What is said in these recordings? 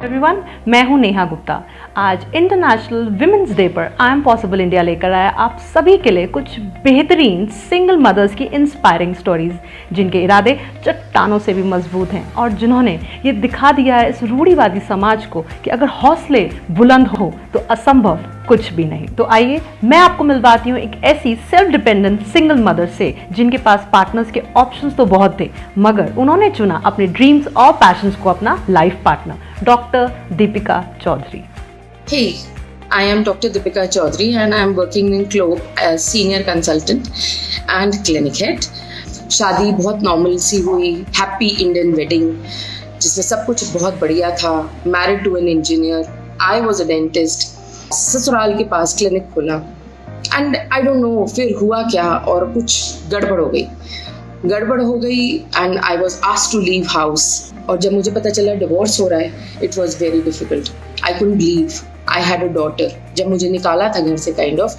Everyone, मैं हूं नेहा गुप्ता। आज इंटरनेशनल विमेंस डे पर आई एम पॉसिबल इंडिया लेकर आया आप सभी के लिए कुछ बेहतरीन सिंगल मदर्स की इंस्पायरिंग स्टोरीज, जिनके इरादे चट्टानों से भी मजबूत हैं और जिन्होंने ये दिखा दिया है इस रूढ़िवादी समाज को कि अगर हौसले बुलंद हो तो असंभव कुछ भी नहीं। तो आइए मैं आपको मिलवाती हूँ एक ऐसी सेल्फ डिपेंडेंट सिंगल मदर से जिनके पास पार्टनर्स के ऑप्शंस तो बहुत थे, मगर उन्होंने चुना अपने ड्रीम्स और पैशंस को अपना life partner, doctor Deepika Chaudhary. Hey, I am Dr. Deepika Chaudhary and I am working in Globe as senior consultant and clinic head. शादी बहुत नॉर्मल सी हुई, हैप्पी इंडियन वेडिंग जिसमें सब कुछ बहुत बढ़िया था। Married to an engineer, I was a dentist. ससुराल के पास क्लिनिक खोला एंड आई डोंट नो फिर हुआ क्या और कुछ गड़बड़ हो गई and I was asked to leave house. और जब मुझे पता चला डिवोर्स हो रहा है, it was very difficult. I couldn't leave. I had a daughter. जब मुझे निकाला था घर से काइंड ऑफ,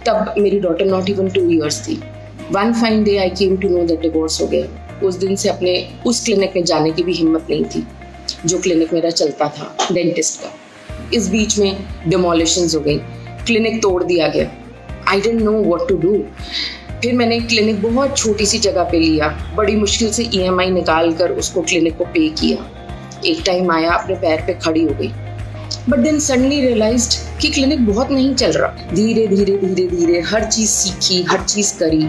तब मेरी डॉटर नॉट इवन 2 years थी। One fine day I came to know that divorce हो गया। उस दिन से अपने उस क्लिनिक में जाने की भी हिम्मत नहीं थी जो क्लिनिक मेरा चलता था डेंटिस्ट का। इस बीच में डिमोलिशंस हो गई, क्लिनिक तोड़ दिया गया। I didn't know what to do. फिर मैंने क्लिनिक बहुत छोटी सी जगह पे लिया, बड़ी मुश्किल से EMI निकाल कर उसको क्लिनिक को पे किया। एक टाइम आया अपने पैर पे खड़ी हो गई, बट देन सडनली रियलाइज्ड कि क्लिनिक बहुत नहीं चल रहा। धीरे धीरे हर चीज़ सीखी, हर चीज़ करी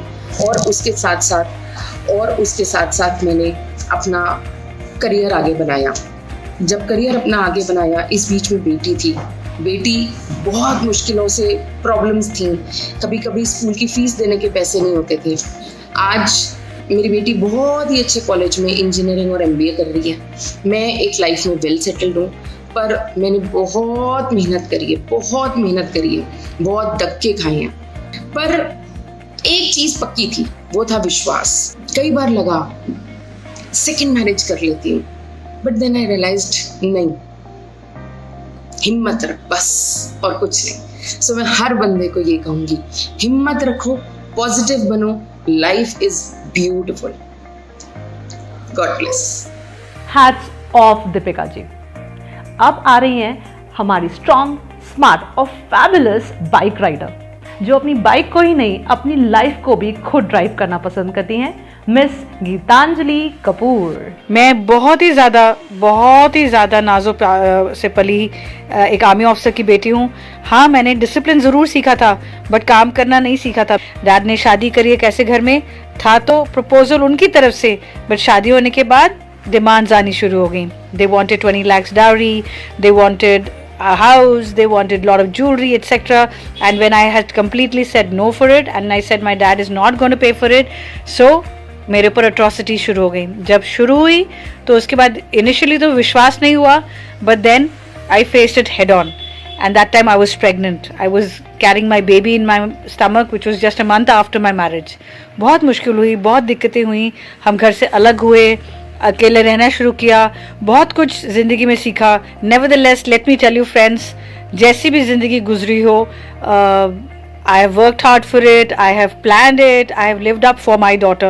और उसके साथ साथ मैंने अपना करियर आगे बनाया। जब करियर अपना आगे बनाया, इस बीच में बेटी थी। बेटी बहुत मुश्किलों से प्रॉब्लम्स थी, कभी कभी स्कूल की फीस देने के पैसे नहीं होते थे। आज मेरी बेटी बहुत ही अच्छे कॉलेज में इंजीनियरिंग और MBA कर रही है। मैं एक लाइफ में वेल सेटल्ड हूँ, पर मैंने बहुत मेहनत करी है, बहुत धक्के खाए हैं। पर एक चीज़ पक्की थी, वो था विश्वास। कई बार लगा सेकंड मैरिज कर लेती हूँ, बट देन आई रियलाइज्ड नहीं, हिम्मत रख बस और कुछ नहीं। सो मैं हर बंदे को ये कहूँगी, हिम्मत रखो, पॉजिटिव बनो, life is beautiful. God bless. Hats off Deepika ji. अब आ रही हैं हमारी स्ट्रॉन्ग, स्मार्ट और फैबुलस बाइक राइडर, जो अपनी बाइक को ही नहीं अपनी लाइफ को भी खुद ड्राइव करना पसंद करती हैं, मिस गीतांजलि कपूर। मैं बहुत ही ज़्यादा नाजो से पली एक आर्मी ऑफिसर की बेटी हूँ। हाँ, मैंने डिसिप्लिन ज़रूर सीखा था, बट काम करना नहीं सीखा था। डैड ने शादी करी है कैसे, घर में था तो प्रपोजल उनकी तरफ से, बट शादी होने के बाद डिमांड्स आनी शुरू हो गई। They wanted 20 lakhs dowry, they wanted a house, they wanted a lot of jewelry, etc. And when I had completely said no for it, and I said my dad is not going to pay for it, so मेरे ऊपर atrocity शुरू हो गई। जब शुरू हुई तो उसके बाद इनिशियली तो विश्वास नहीं हुआ, but then I faced it head on. And that time I was pregnant. I was carrying my baby in my stomach, which was just a month after my marriage. बहुत मुश्किल हुई, बहुत दिक्कतें हुई। हम घर से अलग हुए, अकेले रहना शुरू किया, बहुत कुछ ज़िंदगी में सीखा। Nevertheless, let me tell you friends, जैसी भी ज़िंदगी गुजरी हो, I have worked hard for it, I have planned it, I have lived up for my daughter.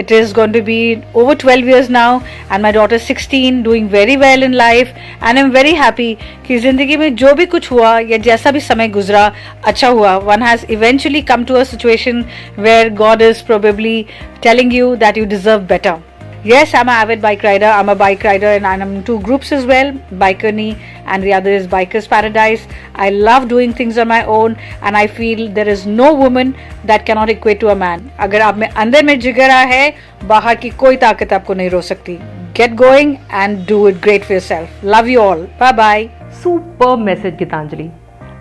It is going to be over 12 years now and my daughter is 16, doing very well in life, and I'm very happy कि ज़िंदगी में जो भी कुछ हुआ या जैसा भी समय गुजरा अच्छा हुआ। One has eventually come to a situation where God is probably telling you that you deserve better. Yes, I'm an avid bike rider. I'm a bike rider and I'm in 2 groups as well, Bikerni and the other is Bikers Paradise. I love doing things on my own and I feel there is no woman that cannot equate to a man. अगर आप में अंदर में जिगरा है, बाहर की कोई ताकत आपको नहीं रोक सकती। Get going and do it great for yourself. Love you all. Bye bye. Super message Geetanjali.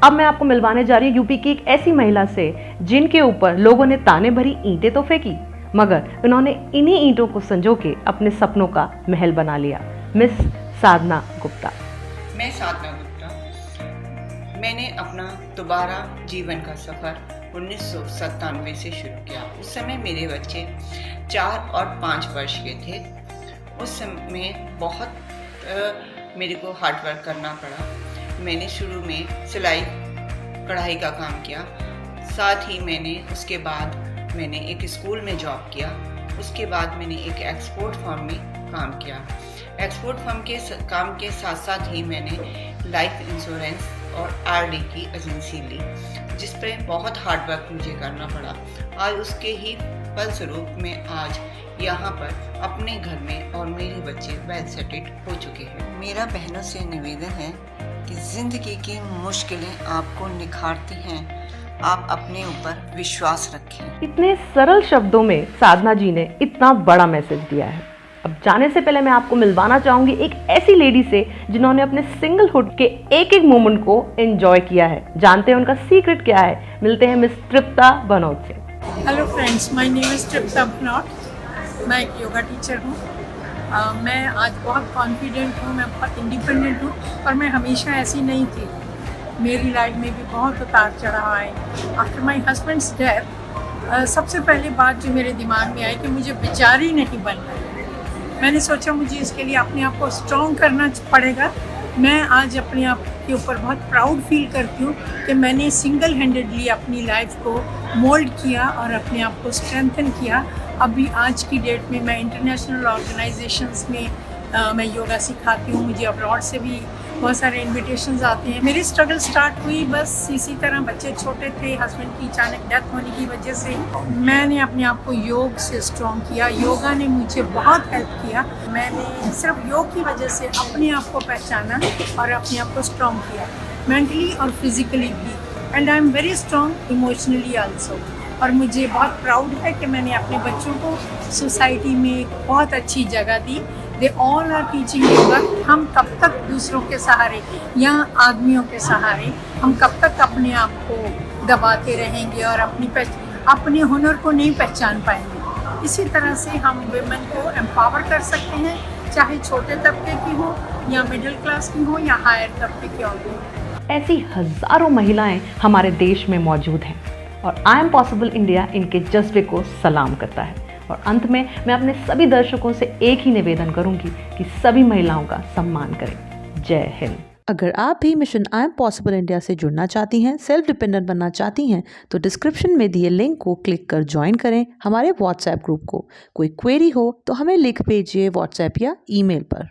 अब मैं आपको मिलवाने जा रही हूँ यूपी की एक ऐसी महिला से जिनके ऊपर लोगों ने ताने भरी ईंटें तो फेंकी, मगर उन्होंने इन्हीं ईंटों को संजो के अपने सपनों का महल बना लिया। मिस साधना गुप्ता। मैं साधना गुप्ता। मैंने अपना दोबारा जीवन का सफ़र 1997 से शुरू किया। उस समय मेरे बच्चे 4 और 5 वर्ष के थे। उस समय बहुत मेरे को हार्ड वर्क करना पड़ा। मैंने शुरू में सिलाई कढ़ाई का काम किया, साथ ही मैंने उसके बाद मैंने एक स्कूल में जॉब किया उसके बाद मैंने एक एक्सपोर्ट फर्म में काम किया। एक्सपोर्ट फर्म के काम के साथ साथ ही मैंने लाइफ इंश्योरेंस और आरडी की एजेंसी ली, जिस पर बहुत हार्ड वर्क मुझे करना पड़ा। आज उसके ही फलस्वरूप मैं आज यहाँ पर अपने घर में और मेरे बच्चे वेल सेटल्ड हो चुके हैं। मेरा बहनों से निवेदन है कि ज़िंदगी की मुश्किलें आपको निखारती हैं, आप अपने ऊपर विश्वास रखें। इतने सरल शब्दों में साधना जी ने इतना बड़ा मैसेज दिया है। अब जाने से पहले मैं आपको मिलवाना चाहूंगी एक ऐसी लेडी से जिन्होंने अपने सिंगलहुड के एक एक मोमेंट को एंजॉय किया है। जानते हैं उनका सीक्रेट क्या है। मिलते हैं मिस तृप्ता बनौत से। Hello friends, my name is Tripta Banaut. मैं एक योगा टीचर हूँ। मैं आज बहुत कॉन्फिडेंट हूँ, मैं बहुत इंडिपेंडेंट हूँ, और मैं हमेशा ऐसी नहीं थी। मेरी लाइफ में भी बहुत उतार चढ़ाव आए। आफ्टर माय हस्बैंड्स डेथ सबसे पहले बात जो मेरे दिमाग में आई कि मुझे बेचारी नहीं बनना है। मैंने सोचा मुझे इसके लिए अपने आप को स्ट्रॉन्ग करना पड़ेगा। मैं आज अपने आप के ऊपर बहुत प्राउड फील करती हूँ कि मैंने सिंगल हैंडेडली अपनी लाइफ को मोल्ड किया और अपने आप को स्ट्रेंथन किया। अभी आज की डेट में मैं इंटरनेशनल ऑर्गेनाइजेशंस में मैं योगा सिखाती हूँ। मुझे अब्रॉड से भी बहुत सारे इनविटेशंस आते हैं। मेरी स्ट्रगल स्टार्ट हुई बस इसी तरह, बच्चे छोटे थे, हस्बैंड की अचानक डेथ होने की वजह से मैंने अपने आप को योग से स्ट्रॉन्ग किया। योगा ने मुझे बहुत हेल्प किया। मैंने सिर्फ योग की वजह से अपने आप को पहचाना और अपने आप को स्ट्रॉन्ग किया, मेंटली और फिजिकली भी। And I am very strong emotionally also. और मुझे बहुत प्राउड है कि मैंने अपने बच्चों को सोसाइटी में एक बहुत अच्छी जगह दी। They all are teaching yoga. हम कब तक दूसरों के सहारे या आदमियों के सहारे, हम कब तक अपने आप को दबाते रहेंगे और अपने हुनर को नहीं पहचान पाएंगे। इसी तरह से हम वुमेन को एम्पावर कर सकते हैं, चाहे छोटे तबके की हो या मिडिल क्लास की हो या हायर तबके की हो। ऐसी हजारों महिलाएं हमारे देश में मौजूद हैं और आई एम पॉसिबल इंडिया इनके जज्बे को सलाम करता है। और अंत में मैं अपने सभी दर्शकों से एक ही निवेदन करूंगी कि सभी महिलाओं का सम्मान करें। जय हिंद। अगर आप भी mission I am possible India से जुड़ना चाहती हैं, सेल्फ डिपेंडेंट बनना चाहती हैं, तो डिस्क्रिप्शन में दिए लिंक को क्लिक कर ज्वाइन करें हमारे व्हाट्सएप ग्रुप को। कोई क्वेरी हो तो हमें लिख भेजिए व्हाट्सएप या ईमेल पर।